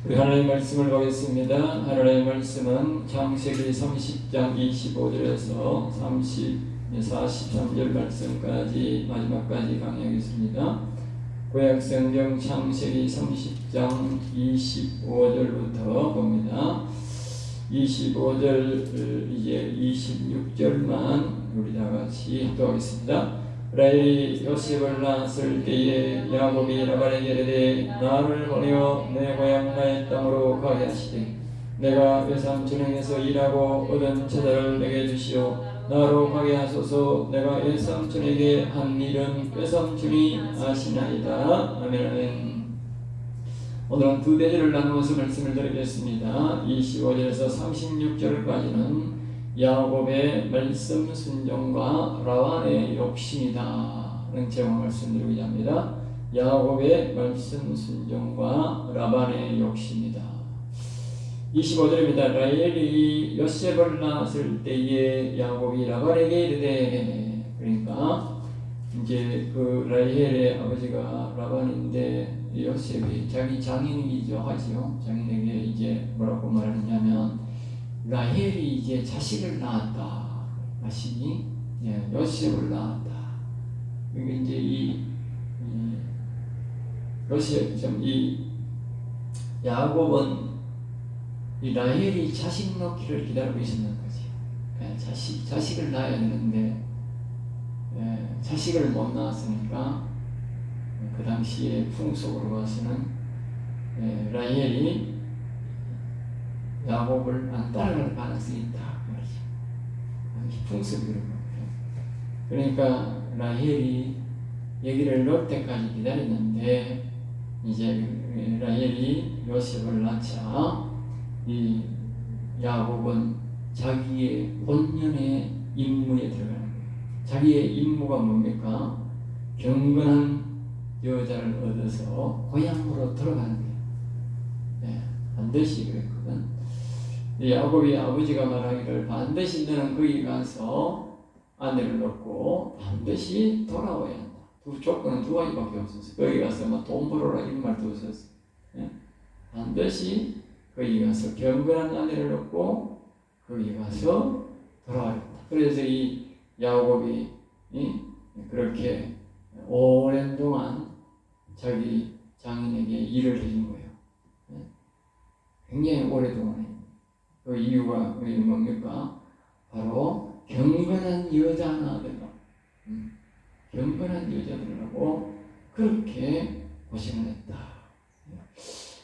우리 하나님의 말씀을 보겠습니다. 하나님의 말씀은 창세기 30장 25절에서 43절 말씀까지 마지막까지 강의하겠습니다. 구약성경 창세기 30장 25절부터 봅니다. 25절 이제 26절만 우리 다 같이 합독하겠습니다. 라헬이 요셉을 낳았을 때에 야곱이 라반에게 이르되 나를 보내어 내 고향 나의 땅으로 가게 하시되 내가 외삼촌에게서 일하고 얻은 처자를 내게 주시오. 나로 가게 하소서. 내가 외삼촌에게 한 일은 외삼촌이 아시나이다. 아멘. 아멘. 오늘은 두 대절을 나누어서 말씀을 드리겠습니다. 25절에서 36절까지는 야곱의 말씀 순종과 라반의 욕심이다는 제목 말씀드리고자 합니다. 야곱의 말씀 순종과 라반의 욕심이다. 25절입니다. 라헬이 요셉을 낳았을 때에 야곱이 라반에게 이르되, 그러니까 이제 그 라헬의 아버지가 라반인데 요셉이 자기 장인이기도 하지요. 장인에게 이제 뭐라고 말하냐면 라헬이 이제 자식을 낳았다. 자식이 요셉을 낳았다. 이게 이제 요셉 이 야곱은 이 라헬이 자식 낳기를 기다리고 있었는 거지. 자식을 낳아야 되는데 자식을 못 낳았으니까 그 당시에 풍속으로 봐서는 라헬이 야곱을 안 따라갈 가능성이 있다. 풍습이 그런 거예요. 그러니까 라헬이 얘기를 넣을 때까지 기다렸는데 이제 라헬이 요셉을 낳자 이 야곱은 자기의 본연의 임무에 들어가는 거예요. 자기의 임무가 뭡니까? 경건한 여자를 얻어서 고향으로 돌아가는 거예요. 반드시 그랬거든. 야곱이 아버지가 말하기를 반드시 너는 거기 가서 아내를 얻고 반드시 돌아와야 한다. 조건은 두 가지밖에 없었어. 거기 가서 뭐 돈 벌어라 이런 말도 없었어. 반드시 거기 가서 경건한 아내를 얻고 거기 가서 돌아와야 한다. 그래서 이 야곱이 그렇게 오랜 동안 자기 장인에게 일을 해준 거예요. 굉장히 오랫동안. 그 이유가 뭡니까? 바로 경건한 여자 하나 되라. 경건한 여자들하고 그렇게 고생을 했다.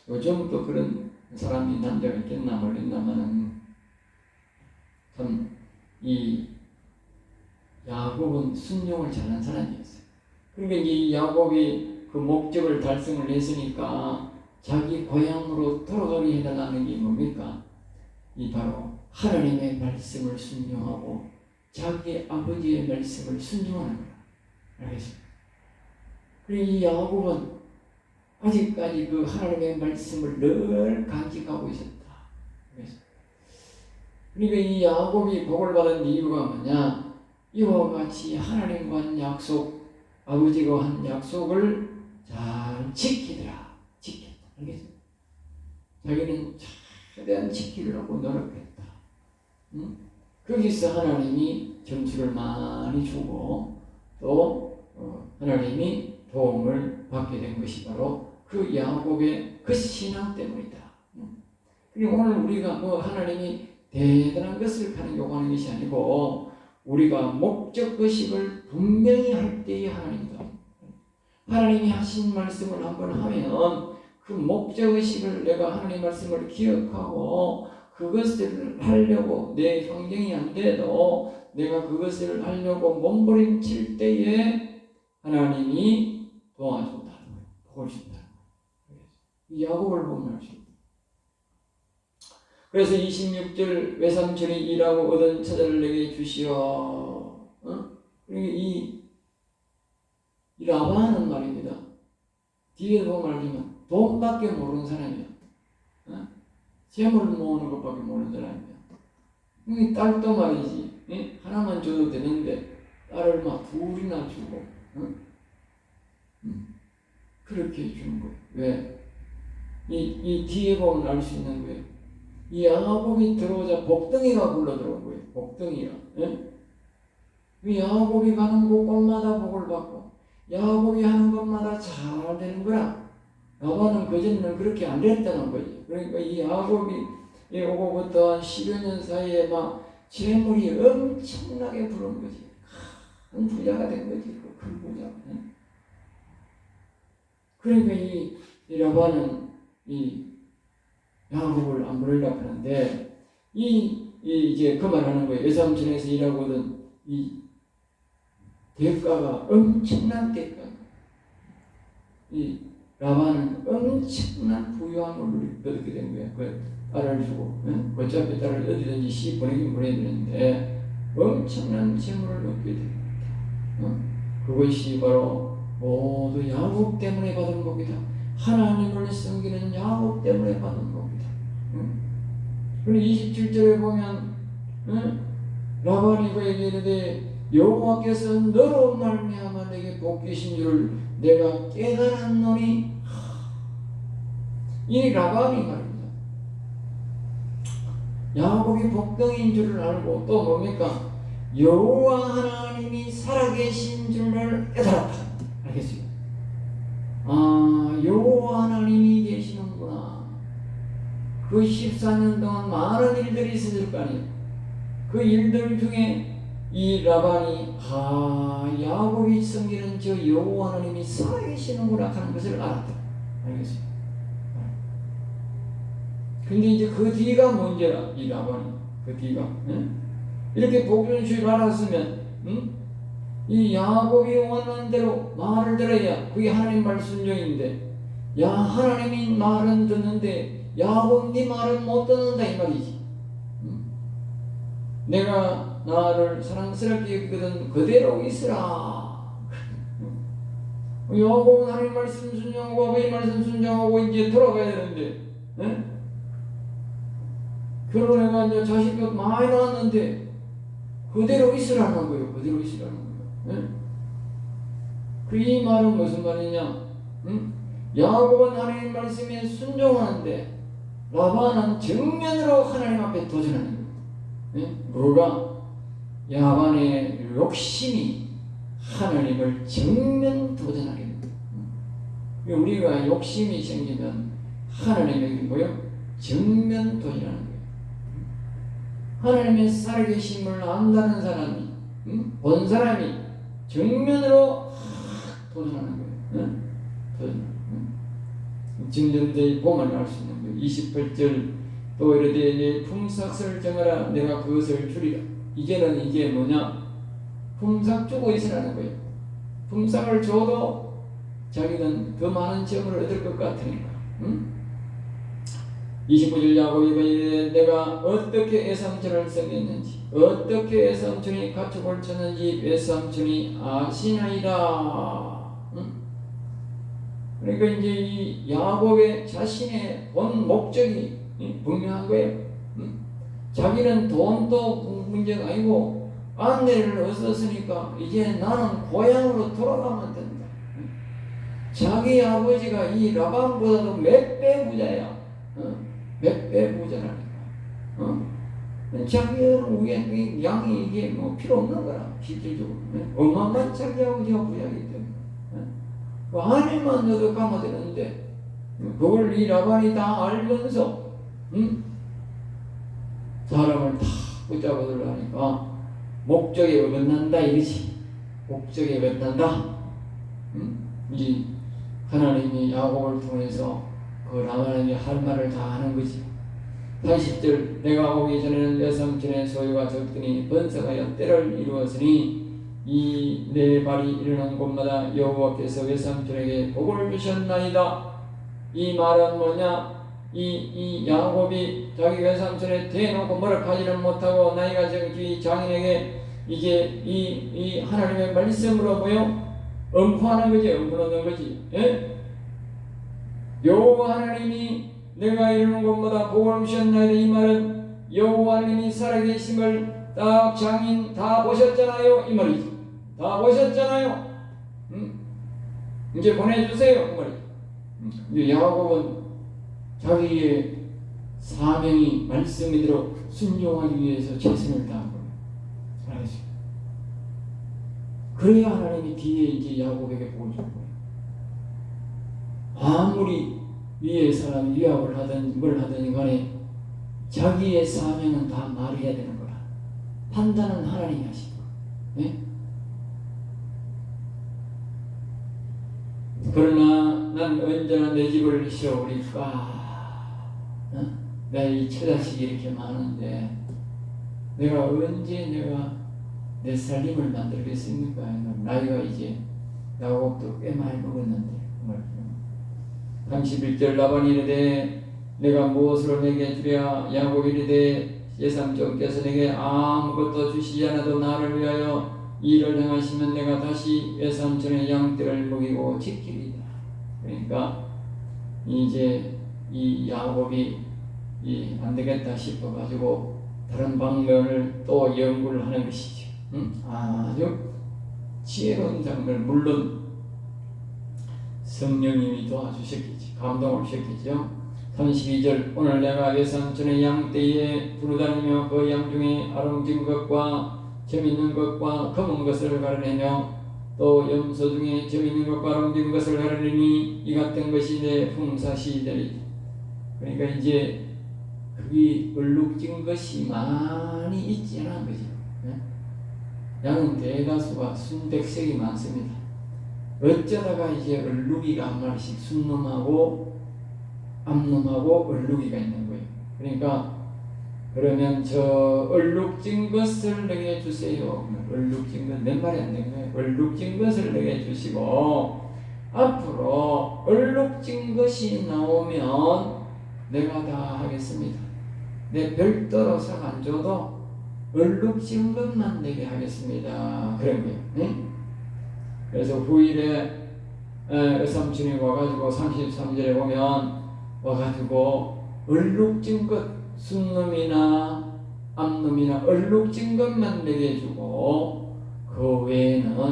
요즘 또 그런 사람이 남자가 있겠나 모르겠나마는 참 이 야곱은 순종을 잘한 사람이었어요. 그러니까 이 야곱이 그 목적을 달성을 했으니까 자기 고향으로 돌아가게 해달라는 게 뭡니까? 이 바로 하나님의 말씀을 순종하고 자기 아버지의 말씀을 순종하는 거야. 알겠습니까? 그리고 이 야곱은 아직까지 그 하나님의 말씀을 늘 간직하고 있었다. 알겠습니까? 그러니까 이 야곱이 복을 받은 이유가 뭐냐? 이와 같이 하나님과 한 약속, 아버지가 한 약속을 잘 지키더라. 지켰다. 알겠습니까? 자기는 최대한 지키려고 노력했다. 거기서 하나님이 점수를 많이 주고 또 하나님이 도움을 받게 된 것이 바로 그 야곱의 그 신앙 때문이다. 그리고 오늘 우리가 뭐 하나님이 대단한 것을 요구하는 것이 아니고 우리가 목적의식을 분명히 할 때에 하나님이다. 하나님이 하신 말씀을 한번 하면 그 목적의식을 내가 하나님 말씀을 기억하고 그것을 하려고 내 환경이 안 돼도 내가 그것을 하려고 몸부림칠 때에 하나님이 도와준다는 거예요. 복을 준다는 거예요. 이 야곱을 보면 알 수 있다. 그래서 26절 외삼촌이 일하고 얻은 처자를 내게 주시오. 이 라반은 말입니다. 뒤에 보면 알지만 돈밖에 모르는 사람이야. 재물 모으는 것밖에 모르는 사람이야. 딸도 말이지. 하나만 줘도 되는데 딸을 막 둘이나 주고. 그렇게 주는 거예요. 왜? 이 뒤에 보면 알 수 있는 거예요. 이 야곱이 들어오자 복덩이가 굴러 들어온 거예요. 복덩이가. 예? 이 야곱이 가는 곳곳마다 복을 받고 야곱이 하는 것마다 잘 되는 거라. 라반은 그전에는 그렇게 안 됐다는 거죠. 그러니까 이 야곱이 오고부터 한 10여 년 사이에 막 재물이 엄청나게 부른 거지. 큰 부자가 된 거지. 큰 부자. 예? 그러니까 이 라반은 이 야곱을 안 버리려고 하는데 이제 그 말하는 거예요. 외삼촌에서 일하고는 이 대가가 엄청난 대가. 이 라반은 엄청난 부유함을 얻게 된 거예요. 그 딸을 주고, 어차피 딸을 어디든지 시 보내긴 보내야 되는데 엄청난 재물을 얻게 됩니다. 그것이 바로 모두 야곱 때문에 받은 복이다. 하나님을 섬기는 야곱 때문에 받은 복이다. 그리고 27절에 보면 라반이 그에게 이르되 여호와께서 너로 말미암아 내게 복 주신 줄을 내가 깨달았노니. 이 라반이 말입니다. 야곱이 복덩이인 줄을 알고 또 뭡니까? 여호와 하나님이 살아계신 줄을 깨달았다. 알겠어요? 아, 여호와 하나님이 계시는구나. 그 14년 동안 많은 일들이 있었을 거 아니에요. 그 일들 중에 이 라반이 야곱이 섬기는 저 여호와 하나님이 살아계시는구나 하는 것을 알았다. 알겠어요? 근데 이제 그 뒤가 문제라. 이 라반이 그 뒤가 이렇게 복주는 줄 알았으면 이 야곱이 원하는 대로 말을 들어야 그게 하나님 말 순종인데, 야 하나님이 말은 듣는데 야곱 네 말은 못 듣는다 이 말이지. 내가 나를 사랑스럽게 여기거든 그대로 있으라. 야곱은 하나님 말씀 순종하고 아버지 말씀 순종하고 이제 돌아가야 되는데, 결혼해가 이제 자식도 많이 낳았는데 그대로 있으라는 거예요. 그대로 있으라는 거예요. 이 말은 무슨 말이냐? 야곱은 하나님 말씀에 순종하는데 라반은 정면으로 하나님 앞에 도전하는 거예요. 뭐가? 야반의 욕심이 하나님을 정면 도전하게 됩니다. 우리가 욕심이 생기면 하나님에게 뭐요? 정면 도전하는 거예요. 하나님의 살아계심을 안다는 사람이, 본 사람이 정면으로 도전하는 거예요. 증전대의 보면 알 수 있는 거예요. 28절 또 이르되 품삯을 정하라 내가 그것을 주리라. 이제는 이게 뭐냐? 품삯 주고 있으라는 거예요. 품삯을 줘도 자기는 더 많은 재물을 얻을 것 같으니까. 29절 야곱이 이르되 내가 어떻게 외삼촌을 섬겼는지 어떻게 외삼촌이 가축을 쳤는지 외삼촌이 아시나이다. 그러니까 이제 이 야곱의 자신의 본 목적이 분명한 거예요. 자기는 돈도 문제가 아니고 아내를 얻었으니까 이제 나는 고향으로 돌아가면 된다. 자기 아버지가 이 라반보다도 몇 배 부자야. 몇 배 부자라니까. 자기는 우리 양이 이게 뭐 필요 없는 거라. 실질적으로 엄마만 자기 아버지가 부자이기 때문에 그 아내만 넣어도 가면 되는데 그걸 이 라반이 다 알면서 사람을 다 붙잡아 들라니까 목적에 어긋난다 이거지. 목적에 어긋난다. 이 하나님이 야곱을 통해서 그 라반에게 할 말을 다 하는 거지. 40절 내가 오기 전에는 외삼촌의 소유가 적더니 번성하여 때를 이루었으니 이 내 발이 이르는 곳마다 여호와께서 외삼촌에게 복을 주셨나이다. 이 말은 뭐냐? 이 야곱이 자기 외삼촌에 대놓고 뭐라 하지는 못하고 나이가 적은 장인에게 이제 이 하나님의 말씀으로 뭐요? 엄포하는 거지. 엄포하는 거지. 예? 여호와 하나님이 내가 이르는 곳마다 복을 주셨나이다. 이 말은 여호와 하나님이 살아계심을 딱 장인 다 보셨잖아요. 이 말이지. 다 보셨잖아요. 이제 보내주세요. 그 말이지. 야곱은 자기의 사명이 말씀이대로 순종하기 위해서 최선을 다한 거예요. 알겠어요? 그래야 하나님이 뒤에 이제 야곱에게 복을 줄 거예요. 아무리 위에 사람이 위압을 하든 뭘 하든 간에 자기의 사명은 다 말해야 되는 거라. 판단은 하나님이 하시고. 네? 그러나 난 언제나 내 집을 세우리까. 내 처자식이 이렇게 많은데 내가 언제 내 살림을 만들겠습니까? 나이가 이제 야곱도 꽤 많이 먹었는데 31절 라반이 이르되 내가 무엇으로 내게 주랴? 야곱이 이르되 제3께서 내게 아무것도 주시지 않아도 나를 위하여 일을 행하시면 내가 다시 외삼촌의 양떼를 먹이고 지키리다. 그러니까 이제 이 야곱이 안 되겠다 싶어 가지고 다른 방면을 또 연구를 하는 것이죠. 아주 지혜로운 장면. 물론 성령님이 도와주셨겠지. 감동을 주셨겠죠. 32절 오늘 내가 외삼촌의 양떼에 두루다니며 그 양 중에 아름진 것과 재미있는 것과 검은 것을 가르내며 또 염소 중에 재미있는 것과 아름진 것을 가르내니 이 같은 것이 내 품삯이 되리다. 그러니까 이제 그게 얼룩진 것이 많이 있지 않은 거죠. 양은 대다수가 순백색이 많습니다. 어쩌다가 이제 얼룩이가 한 마리씩 순놈하고 암놈하고 얼룩이가 있는 거예요. 그러니까 그러면 저 얼룩진 것을 내게 주세요. 얼룩진 것 몇 마리 안 된 거예요. 얼룩진 것을 내게 주시고 앞으로 얼룩진 것이 나오면 내가 다 하겠습니다. 내 별도로 싹 안 줘도 얼룩진 것만 내게 하겠습니다. 그런 거예요. 응? 그래서 후일에 외삼촌이 와가지고 33절에 보면 와가지고 얼룩진 것 순놈이나 암놈이나 얼룩진 것만 내게 주고 그 외에는 다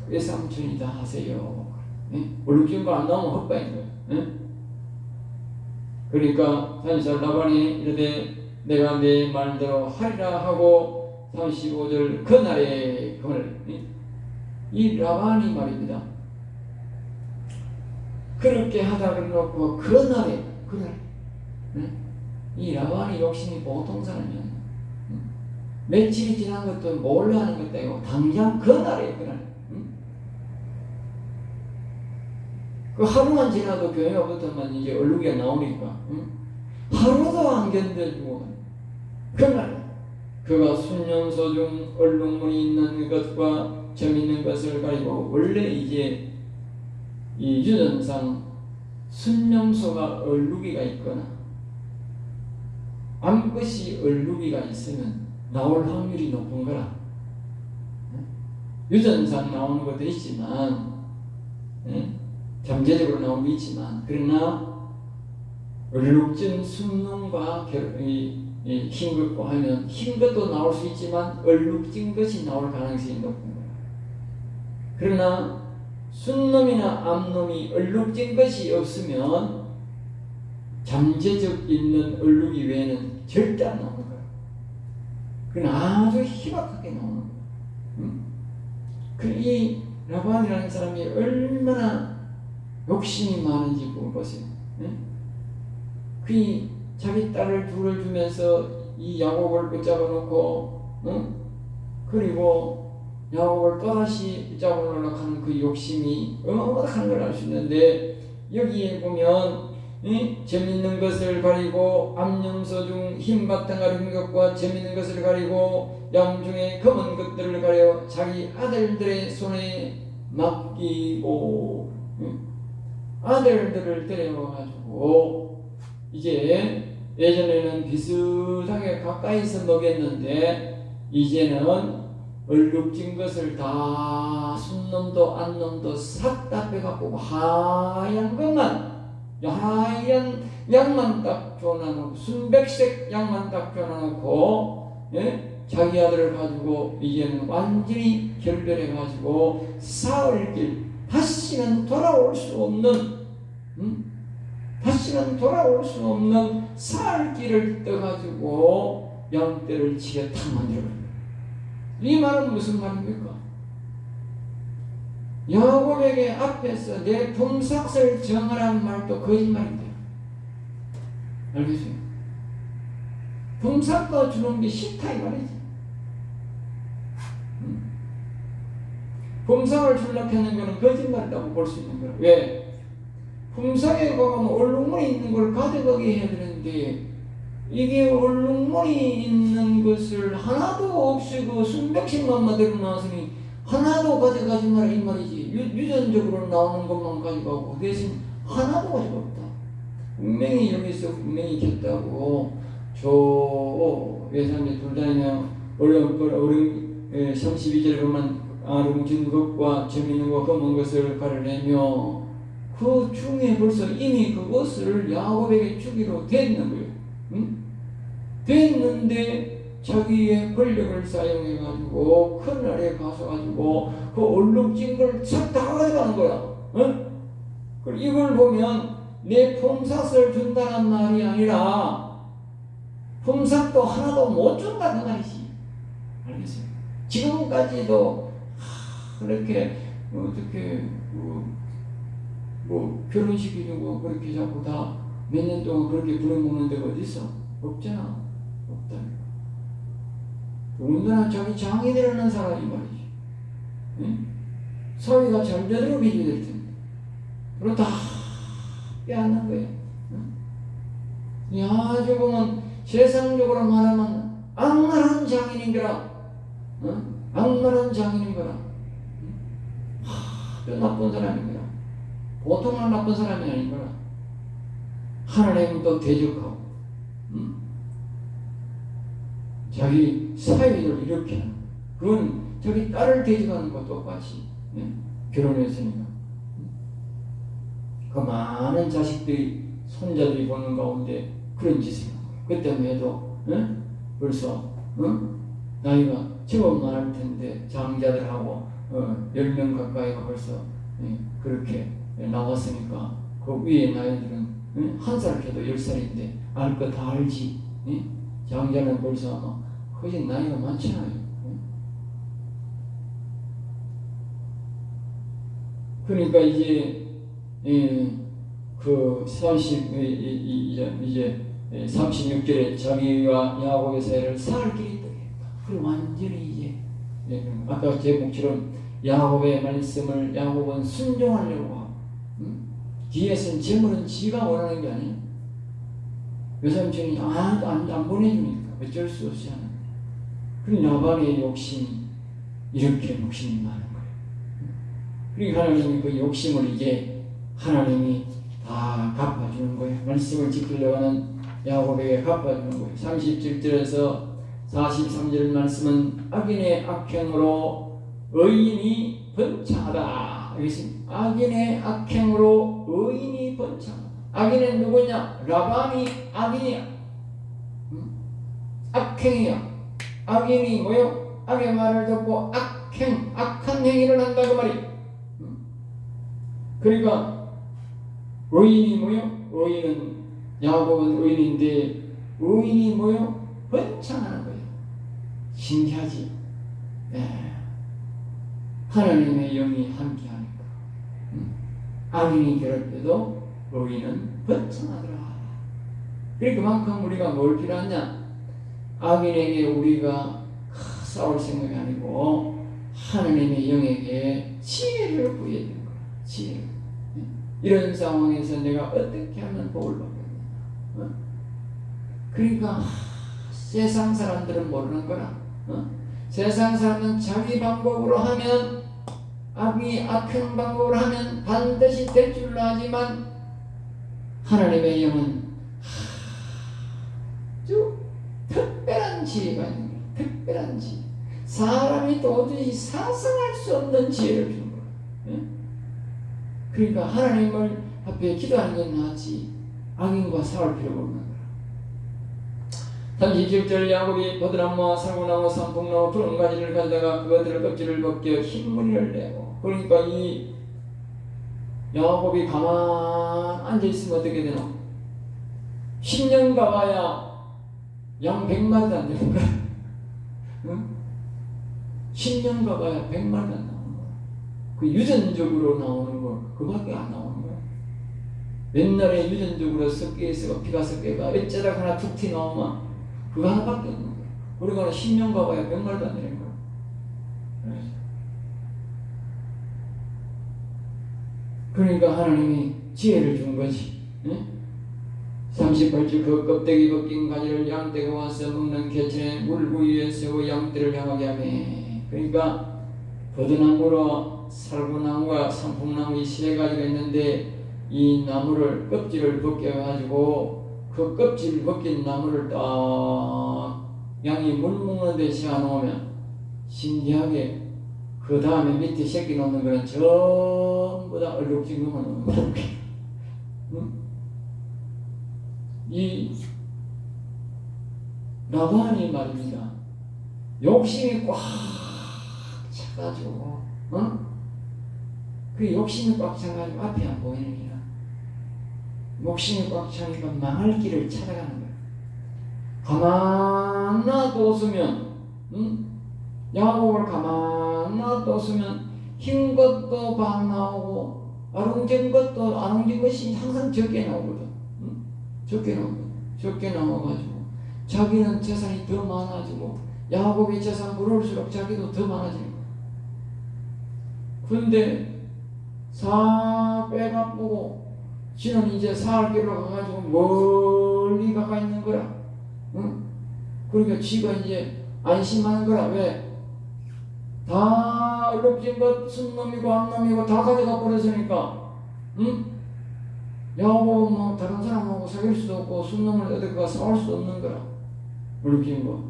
외삼촌이 다 하세요. 얼룩진 거 안 나오면 헛바인 거예요. 그러니까 34절 라반이 이르되 내가 내 말대로 하리라 하고 35절 그날에 이 라반이 말입니다. 그렇게 하다 그래놓고 그날에 이 라반이 욕심이 보통 사람이야. 며칠이 지난 것도 몰래 하는 것도 아니고 당장 그날에 그 하루만 지나도 교회가 없었더만 이제 얼룩이 나오니까 하루도 안 견뎌주고 그날 그가 순염소 중 얼룩무늬 있는 것과 점 있는 것을 가리고 원래 이제 이 유전상 순염소가 얼룩이가 있거나 암컷이 얼룩이가 있으면 나올 확률이 높은 거라. 유전상 나오는 것도 있지만 잠재적으로 나오는 게 있지만 그러나 얼룩진 순놈과 흰 것과 하면 흰 것도 나올 수 있지만 얼룩진 것이 나올 가능성이 높은 거야. 그러나 순놈이나 암놈이 얼룩진 것이 없으면 잠재적 있는 얼룩이 외에는 절대 안 나오는 거야. 그건 아주 희박하게 나오는 거야. 이 라반이라는 사람이 얼마나 욕심이 많은지 보세요. 그 자기 딸을 둘을 주면서 이 야곱을 붙잡아 놓고 그리고 야곱을 또다시 붙잡아 놓으려고 하는 그 욕심이 어마어마한 걸 알 수 있는데 여기에 보면 재밌는 것을 가리고 암염소 중 흰 바탕을 흰 것과 재밌는 것을 가리고 양 중에 검은 것들을 가려 자기 아들들의 손에 맡기고 아들들을 데려와가지고 이제 예전에는 비슷하게 가까이서 먹였는데 이제는 얼룩진 것을 다 순놈도 안놈도 싹 다 빼갖고 하얀 것만 하얀 양만 딱 줘놔놓고 순백색 양만 딱 줘놔놓고 자기 아들을 가지고 이제는 완전히 결별해가지고 사흘길 다시는 돌아올 수 없는 다시는 돌아올 수 없는 살 길을 떠가지고 양떼를 치게 탁 만들어버립니다. 이 말은 무슨 말입니까? 야곱에게 앞에서 내 품삯을 정하라는 말도 거짓말인데, 알겠어요? 품삯도 주는 게 싫다 이 말이지. 품삯을 주려고 하는 것은 거짓말이라고 볼 수 있는 거야. 왜? 품삯에 가면 얼룩무늬 있는 걸 가져가게 해야 되는데, 이게 얼룩무늬 있는 것을 하나도 없이고 순백신만 만들어 놨으니 하나도 가져가지 마라 이 말이지. 유전적으로 나오는 것만 가져가고 대신 하나도 가져가 없다. 분명히 여기서 분명히 겠다고 저 외삼에 둘 다니며 어려운 32절에 보면 아름진 것과 재미있는 것 검은 것을 가려내며 그 중에 벌써 이미 그것을 야곱에게 주기로 됐는 거예요. 응? 됐는데 자기의 권력을 사용해가지고 큰 날에 가서가지고 그 얼룩진 걸 싹 다 가져가는 거야. 응? 이걸 보면 내 품삯을 준다는 말이 아니라 품삯도 하나도 못 준다 그 말이지. 알겠어요? 지금까지도 그렇게 어떻게 뭐 결혼시키려고 그렇게 자꾸 다 몇 년 동안 그렇게 부려먹는 데가 어디 있어? 없잖아. 없다니까. 더군다나 자기 장이 되려는 사람이 말이지. 응? 사회가 잘 되도록 해줘야 될 텐데. 그럼 다 빼앗는 거야. 응? 야, 저거는 세상적으로 말하면 악랄한 장인인 거라. 응? 악랄한 장인인 거라. 또 나쁜 사람인 거라. 보통은 나쁜 사람이 아닌 거라. 하나님은 또 대적하고, 자기 사위를 이렇게 하는, 그건 자기 딸을 대적하는 것과 똑같이, 결혼했으니까. 그 많은 자식들이, 손자들이 보는 가운데 그런 짓을 하는 거예요. 그때만 해도, 벌써, 나이가 제법 많을 텐데, 장자들하고, 10명 가까이가 벌써, 그렇게 나왔으니까, 그 위에 나이들은, 한 살 해도 10살인데 알 거 다 알지. 장자는 벌써 아마 거진 나이가 많잖아요. 그러니까 이제 그 36절에 자기와 야곱의 사이를 살 길이 있다. 그 완전히 이제 아까 제목처럼 야곱의 말씀을 야곱은 순종하려고 하고, 뒤에서는 재물은 지가 원하는 게 아니에요. 외삼촌이 안 보내주니까 어쩔 수 없이 하는 거예요. 그리고 나발의 욕심이 이렇게 욕심이 많은 거예요. 그리고 하나님이 그 욕심을 이제 하나님이 다 갚아주는 거예요. 말씀을 지키려고 하는 야곱에게 갚아주는 거예요. 37절에서 43절 말씀은 악인의 악행으로 의인이 번창하다. 악인의 악행으로 의인이 번창하다. 악인은 누구냐? 라반이 악인이야. 악행이야. 악인이 뭐요? 악의 말을 듣고 악한 행위를 한다 그 말이. 그러니까 의인이 뭐요? 의인은 야곱은 의인인데 의인이 뭐요? 번창하는 거예요. 신기하지? 네. 하나님의 영이 함께하니까. 악인이 괴롭혀도 의인은 번창하더라. 그만큼 우리가 뭘 필요하냐? 악인에게 우리가 싸울 생각이 아니고 하나님의 영에게 지혜를 구해야 되는 거야. 지혜를. 이런 상황에서 내가 어떻게 하면 복을 받겠느냐. 그러니까 세상 사람들은 모르는 거라. 세상 사람은 자기 방법으로 하면, 악한 방법으로 하면 반드시 될 줄로 하지만 하나님의 영은 아주 특별한 지혜가 있는 거야. 특별한 지혜. 사람이 도저히 상상할 수 없는 지혜를 주는 거야. 그러니까 하나님을 앞에 기도하는 게 낫지 악인과 싸울 필요가 없는 거야. 37절 야곱이 버드나무와 사고나무 산풍나무 푸른 가지를 가져다가 그것들을 껍질을 벗겨 흰무늬를 내고, 그러니까 이 야곱이 가만 앉아있으면 어떻게 되나? 10년 가봐야 양 100마리도 안 되는 거야. 응? 10년 가봐야 100마리도 안 나오는 거야. 그 유전적으로 나오는 거 그밖에 안 나오는 거야. 옛날에 유전적으로 섞여서 피가 섞여가 어쩌다 하나 툭 튀나오면 그거 하나밖에 없는 거야. 우리가 10년 가봐야 100마리도 안 되는 거야. 그러니까 하나님이 지혜를 준 거지. 응? 38절 그 껍데기 벗긴 가지를 양떼가 와서 먹는 개천에 물구 위에 세워 양떼를 향하게 하매. 그러니까 버드나무로 살구나무와 산풍나무 이 세 가지가 있는데 이 나무를 껍질을 벗겨가지고 그 껍질 벗긴 나무를 딱 양이 물 먹는 데 씌워놓으면 신기하게 그 다음에 밑에 새끼 놓는 거는 전부 다 얼룩진거만 놓는 거야. 응? 이 라반이 말입니다. 욕심이 꽉 차가지고, 그 욕심이 꽉 차가지고 앞이 안 보이는 거야. 욕심이 꽉 차니까 망할 길을 찾아가는 거야. 가만 놔뒀으면, 야곱을 가만 놔뒀으면 흰 것도 반 나오고 아롱진 것도 아롱진 것이 항상 적게 나오거든. 적게 나와가지고 자기는 재산이 더 많아지고 야곱이 재산 물을수록 자기도 더 많아지는 거야. 그런데 싹 빼가쁘고 지는 이제 살 길로 가가지고 멀리 가가 있는 거야. 그러니까 지가 이제 안심하는 거라. 왜? 다 얼룩진 것 순놈이고 암놈이고 다 가져가 버렸으니까 야곱은 뭐 다른 사람하고 사귈 수도 없고 순놈을 어디 가 싸울 수도 없는 거라. 얼룩진 거.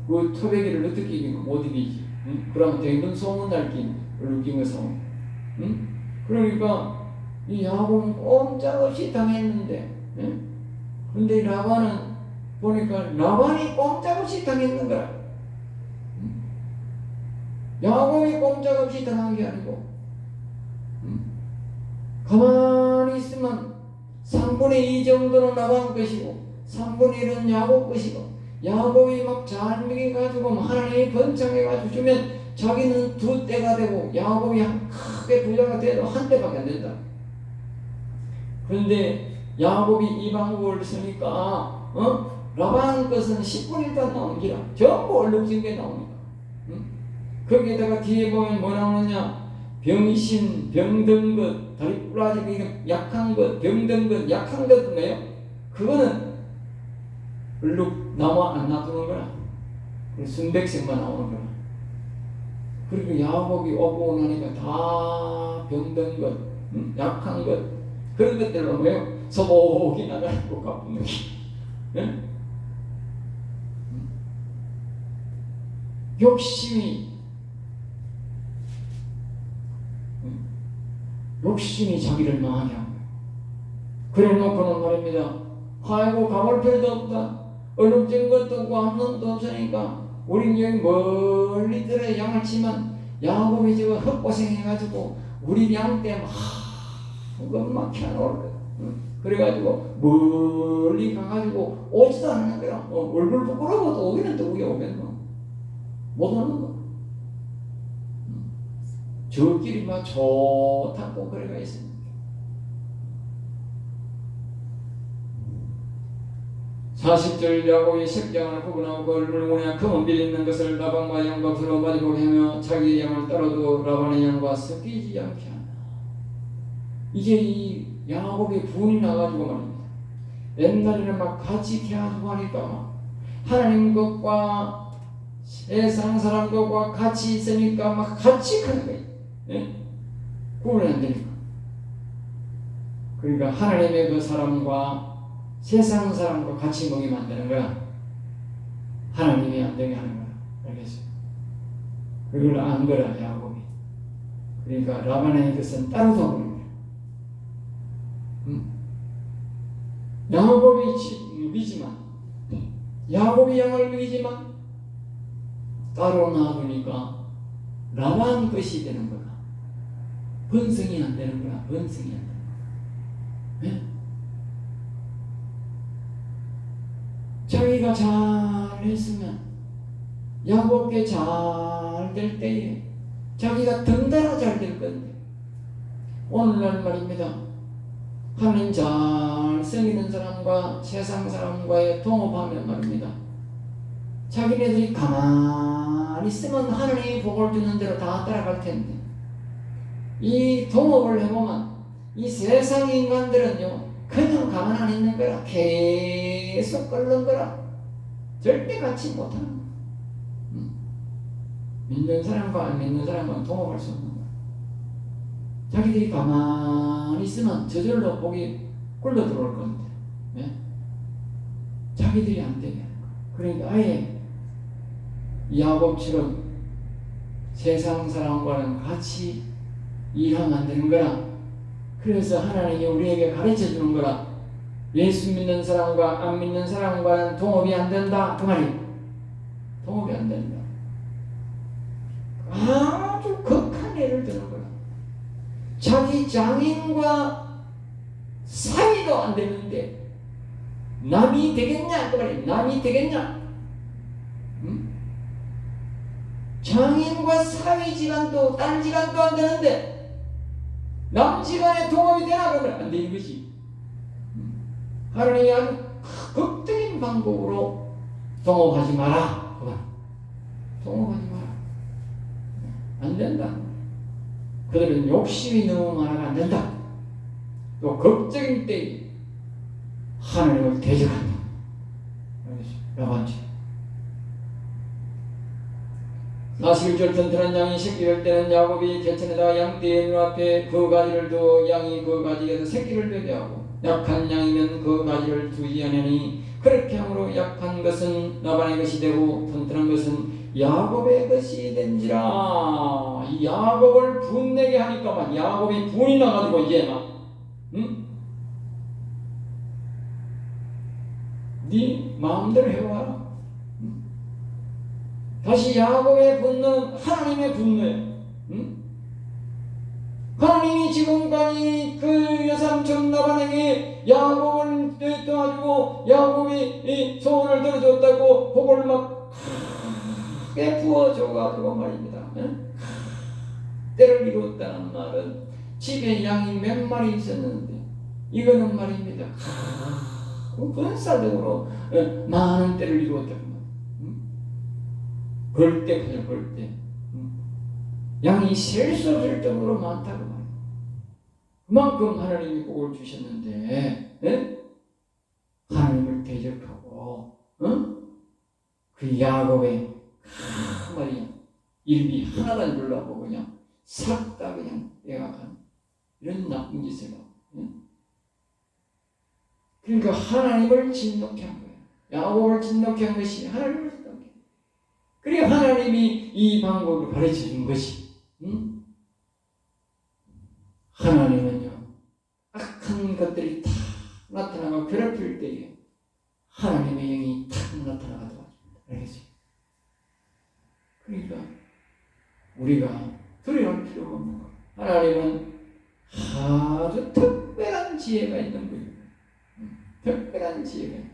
그 토백이를 어떻게 이기면 못 이기지. 그러면 대근 소문 날긴 얼룩진 거 싸움. 그러니까 이 야곱은 꼼짝없이 당했는데, 근데 라반은 보니까 라반이 꼼짝없이 당했는 거야. 야곱이 꼼짝없이 당한 게 아니고, 가만히 있으면 3분의 2 정도는 라반 것이고 3분의 1은 야곱 것이고, 야곱이 막 잘 먹여가지고 하나님이 번창해가지고 주면 자기는 2대가 되고 야곱이 크게 부자가 돼도 1대밖에 안 된다. 그런데 야곱이 이 방법을 쓰니까 라반 것은 10분의 1도 안 나오는 기라. 전부 얼룩진 게 나오니까. 거기에다가 뒤에 보면 뭐 나오느냐? 병신, 병든 것, 다리 부러지고 약한 것, 병든 것, 약한 것 뭐예요? 그거는 얼룩 나와 안 놔두는 거라. 순백색만 나오는 거라. 그리고 야곱이 오고 나니까 다 병든 것, 약한 것, 그런 것들로 뭐예요? 소복이 나가고 갚는 게. 욕심이 자기를 망하게 한 거예요. 그래 놓고는 말입니다. 아이고 가볼 필요도 없다. 얼룩진 것도 없고 암놈도 없으니까 우린 여기 멀리 들어 양을 치면 야곱이 지금 헛고생해가지고 우리 양 때문에 그것만 켜놓을 그래가지고 멀리 가가지고 오지도 않는 거야. 얼굴 부끄러워도 오기는 또 오겠노. 못 오는 거. 저끼리 막 좋다고 그래가 있습니다. 사십절 야곱이 색장을 구분하고 얼굴 모양 검은 빛 있는 것을 라반과 양과 불어 가지고 하며 자기 양을 따라도 라반의 양과 섞이지 않게 하나. 이제 이 야곱이 분이 나가지고 말입니다. 옛날에는 막 같이 계하고 하니까 하나님 것과 세상 사람 것과 같이 있으니까 막 같이 가는 거예요. 구분이 안 되니까. 그러니까 하나님의 그 사람과 세상 사람과 같이 먹이면 안 되는 거야. 하나님이 안 되게 하는 거야. 알겠어요? 그걸 안 거라 야곱이. 그러니까 라반의 것은 따로 둬버린 거야. 야곱이 먹이지만 야곱이 양을 먹이지만 따로 놔두니까 라반 것이 되는 거다. 번성이 안 되는 거야. 번성이 안 되는 거야. 네? 자기가 잘했으면 야곱게 잘 될 때에 자기가 덩달아 잘 될 건데 오늘날 말입니다. 하나님 잘 섬기는 사람과 세상 사람과의 동업하면 말입니다. 자기네들이 가만히 있으면 하나님이 복을 주는 대로 다 따라갈 텐데 이 동업을 해보면 이 세상 인간들은요 그냥 가만 안 있는 거라. 계속 끓는 거라. 절대 같이 못하는 거야. 믿는 사람과 안 믿는 사람은 동업할 수 없는 거야. 자기들이 가만히 있으면 저절로 복이 굴러 들어올 건데 네? 자기들이 안 되게 하는 거야. 그러니까 아예 야곱처럼 세상 사람과는 같이 일하면 안 되는 거라. 그래서 하나님이 우리에게 가르쳐 주는 거라. 예수 믿는 사람과 안 믿는 사람과는 동업이 안 된다. 그 말이 동업이 안 된다. 아주 극한 예를 드는 거야. 자기 장인과 사위도 안 되는데 남이 되겠냐? 그 말이 남이 되겠냐? 응? 장인과 사위지간도 딸지간도 안 되는데 남지간에 동업이 되나? 그러면 안 되는 것이. 하나님이 아주 극적인 방법으로 동업하지 마라. 동업하지 마라. 안 된다. 그들은 욕심이 너무 많아가 안 된다. 또 극적인 때에 하나님을 대적한다. 여반지. 나실줄 튼튼한 양이 새끼를 떼는 야곱이 개천에다 양떼의 눈앞에 그 가지를 두어 양이 그 가지에서 새끼를 되게 하고 약한 양이면 그 가지를 두지 아니하니 그렇게 함으로 약한 것은 라반의 것이 되고 튼튼한 것은 야곱의 것이 된지라. 이 야곱을 분내게 하니까 막 야곱이 분이 나가지고 이제 막 네 마음대로 해봐라. 다시 야곱의 분노는 하나님의 분노예요. 하나님이 지금까지 그 여삼촌 라반에게 야곱을 도와주고 야곱이 소원을 들어줬다고 복을 막 크게 부어줘가지고 말입니다. 때를 이루었다는 말은 집에 양이 몇 마리 있었는데 이거는 말입니다. 분사적으로 많은 때를 이루었다는 말. 벌떼까지 벌떼. 양이 셀 수 없을 정도로 많다고 말이에요. 그만큼 하나님이 복을 주셨는데 하나님을 대적하고 그 야곱의 말이야 이름이 하나도 안 불러고 그냥 싹 다 그냥 빼앗간 이런 나쁜 짓을 하고 그러니까 하나님을 진노케 한 거예요. 야곱을 진노케 한 것이 하나님을 진노케. 그리고 하나님이 이 방법을 가르쳐 준 것이 하나님은요 악한 것들이 다 나타나고 괴롭힐 때에 하나님의 영이 탁 나타나가 도와줍니다. 알겠어요? 그러니까 우리가 두려울 필요가 없는 거예요. 하나님은 아주 특별한 지혜가 있는 거예요. 특별한 지혜가 있는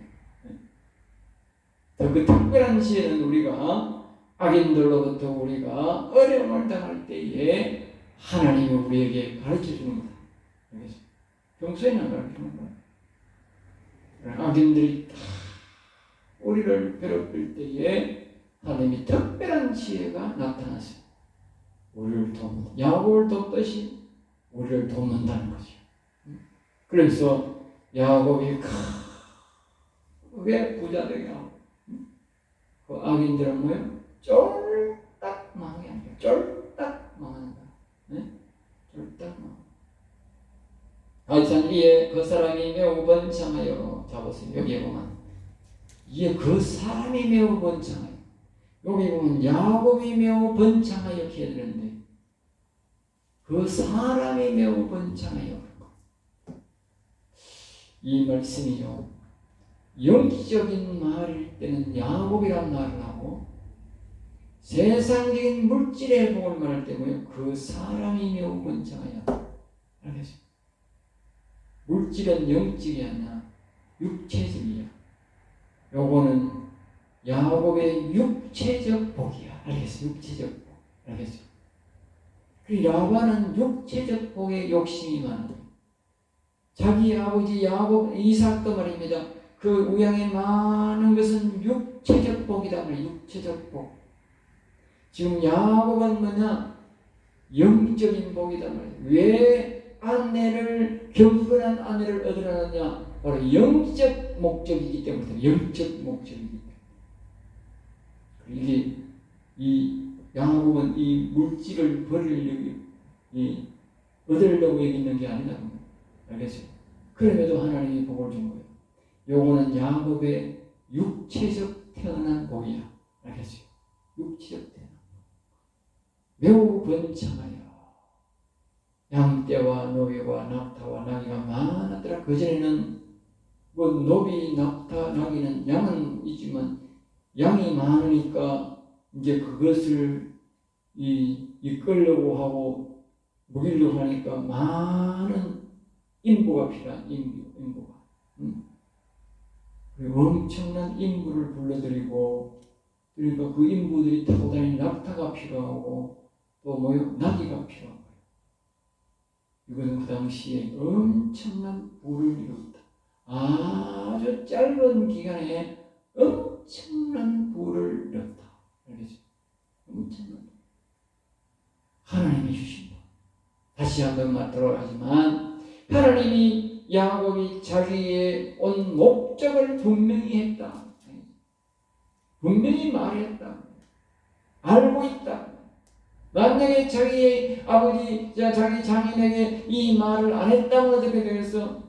거예요. 그 특별한 지혜는 우리가 악인들로부터 우리가 어려움을 당할 때에 하나님이 우리에게 가르쳐주는 거다. 알겠어요? 평소에는 가르쳐주는 거예요. 악인들이 다 우리를 괴롭힐 때에 하나님이 특별한 지혜가 나타났어요. 우리를 돕는다. 야곱을 돕듯이 우리를 돕는다는 거죠. 그래서 야곱이 크게 부자 되게 하고 그 악인들은 뭐예요? 쫄딱 망하게 합니다. 쫄딱 망한다. 쫄딱 망. 가이산 위에 그 사람이 매우 번창하여 잡았어요. 여기에 보면 이게 그 사람이 매우 번창하여. 여기 보면 야곱이 매우 번창하여 이렇게 해야 되는데 그 사람이 매우 번창하여. 이 말씀이요 영적인 말일 때는 야곱이란 말을 하고 세상적인 물질의 복을 말할 때 뭐예요? 그 사람이 매우 번창하여. 알겠죠? 물질은 영적이 아니야. 육체적이야. 요거는 야곱의 육체적 복이야. 알겠어? 육체적 복. 알겠죠? 그 라반은 육체적 복에 욕심이 많은 거예요. 자기 아버지 야곱, 이삭도 말입니다. 그 우양에 많은 것은 육체적 복이다 말이에요. 육체적 복. 지금 야곱은 뭐냐? 영적인 복이다 말이에요. 왜 경건한 아내를 얻으려느냐? 바로 영적 목적이기 때문에. 영적 목적이기 때문에. 이게 이 야곱은 이 물질을 버리려고 얻으려고 있는 게 아니다. 알겠어요? 그럼에도 하나님이 복을 준 거예요. 요거는 야곱의 육체적 태어난 복이야. 알겠어요? 육체적 태어난 복. 매우 번창하여 양떼와 노예와 낙타와 나귀가 많았더라. 그전에는 뭐 노비, 낙타, 나귀는 양은 있지만 양이 많으니까 이제 그것을 이끌려고 하고 먹이려고 하니까 많은 인부가 필요한 인부가. 엄청난 인부를 불러들이고, 그러니까 그 인부들이 타고 다니는 낙타가 필요하고, 또 뭐요? 나귀가 필요한 거예요. 이것은 그 당시에 엄청난 부를 이뤘다. 아주 짧은 기간에 엄청난 부를 이뤘다. 알겠죠? 엄청난 하나님이 주신 것. 다시 한번 돌아가지만 하나님이 야곱이 자기의 온 목적을 분명히 했다. 분명히 말했다. 알고 있다. 만약에 자기의 아버지, 자기 장인에게 이 말을 안 했다면 어떻게 되겠어?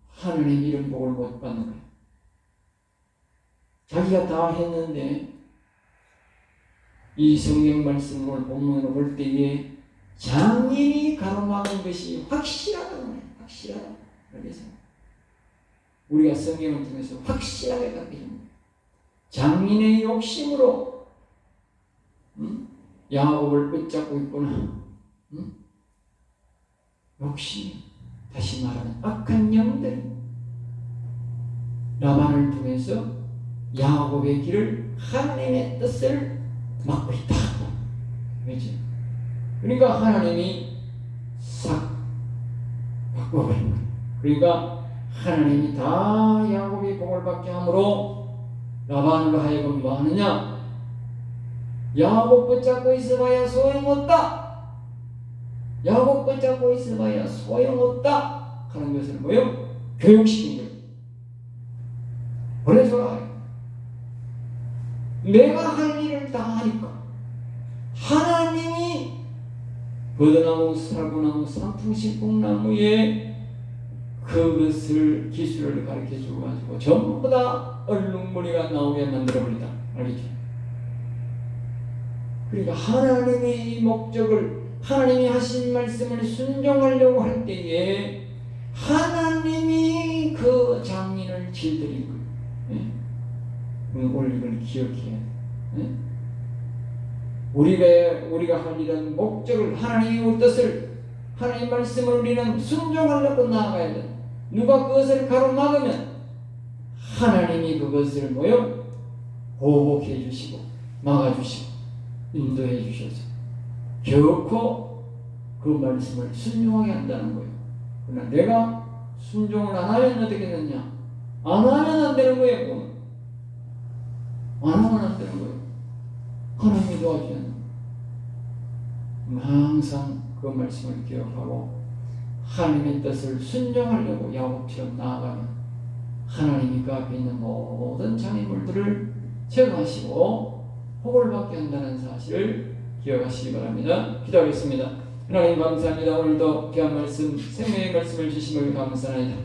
하나님 이런 복을 못 받는 거예요. 자기가 다 했는데 이 성경 말씀을 본문으로 볼 때에 장인이 가로막은 것이 확실하다는 거예요. 확실하다. 그래서 우리가 성경을 통해서 확실하게 갖게 됩니다. 장인의 욕심으로 야곱을 붙잡고 있구나. 욕심. 다시 말하면 악한 영들이 라반을 통해서 야곱의 길을 하나님의 뜻을 막고 있다. 그렇죠? 그러니까 하나님이 싹 바꿔버린 거예요. 그러니까 하나님이 다 야곱이 복을 받게 하므로 라반으로 하여금 뭐 하느냐? 야곱 붙잡고 있어봐야 소용없다. 야곱 붙잡고 있어봐야 소용없다 하는 것을 뭐요? 교육시킨 거예요. 그래서 내가 할 일을 다 하니까 하나님이 버드나무, 살구나무, 산풍신풍나무에 그것을 기술을 가르쳐 주고 전부 다 얼룩무늬가 나오게 만들어버린다. 알겠죠? 그러니까 하나님의 이 목적을, 하나님이 하신 말씀을 순종하려고 할 때에 하나님이 그 장인을 길들인 거예요. 오늘 이걸 기억해야 돼. 우리가 할 일은 목적을, 하나님의 뜻을, 하나님의 말씀을 우리는 순종하려고 나아가야 돼. 누가 그것을 가로막으면 하나님이 그것을 뭐요? 보복해 주시고 막아주시고 인도해 주셔서 결코 그 말씀을 순종하게 한다는 거예요. 그러나 내가 순종을 안 하면 어떻게 되느냐? 안 하면 안 되는 거예요. 안 하면 안 되는 거예요. 하나님이 도와주지 않는 거예요. 항상 그 말씀을 기억하고 하나님의 뜻을 순종하려고 야곱처럼 나아가면 하나님이 그 앞에 있는 모든 장애물들을 제거하시고 복을 받게 한다는 사실을 기억하시기 바랍니다. 기도하겠습니다. 하나님 감사합니다. 오늘도 귀한 말씀, 생명의 말씀을 주심을 감사합니다.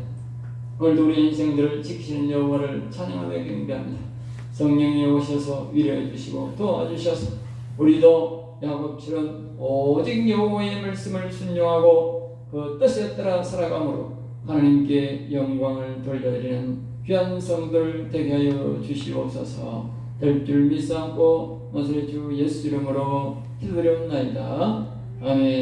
오늘도 우리 인생들을 지키시는 여호와를 찬양하며 경배합니다. 성령이 오셔서 위로해 주시고 도와주셔서 우리도 야곱처럼 오직 여호와의 말씀을 순종하고 그 뜻에 따라 살아감으로 하나님께 영광을 돌려드리는 귀한 성들 되게 하여 주시옵소서. 될 줄 믿사옵고 나사렛 주 예수 이름으로 기도드리옵나이다. 아멘.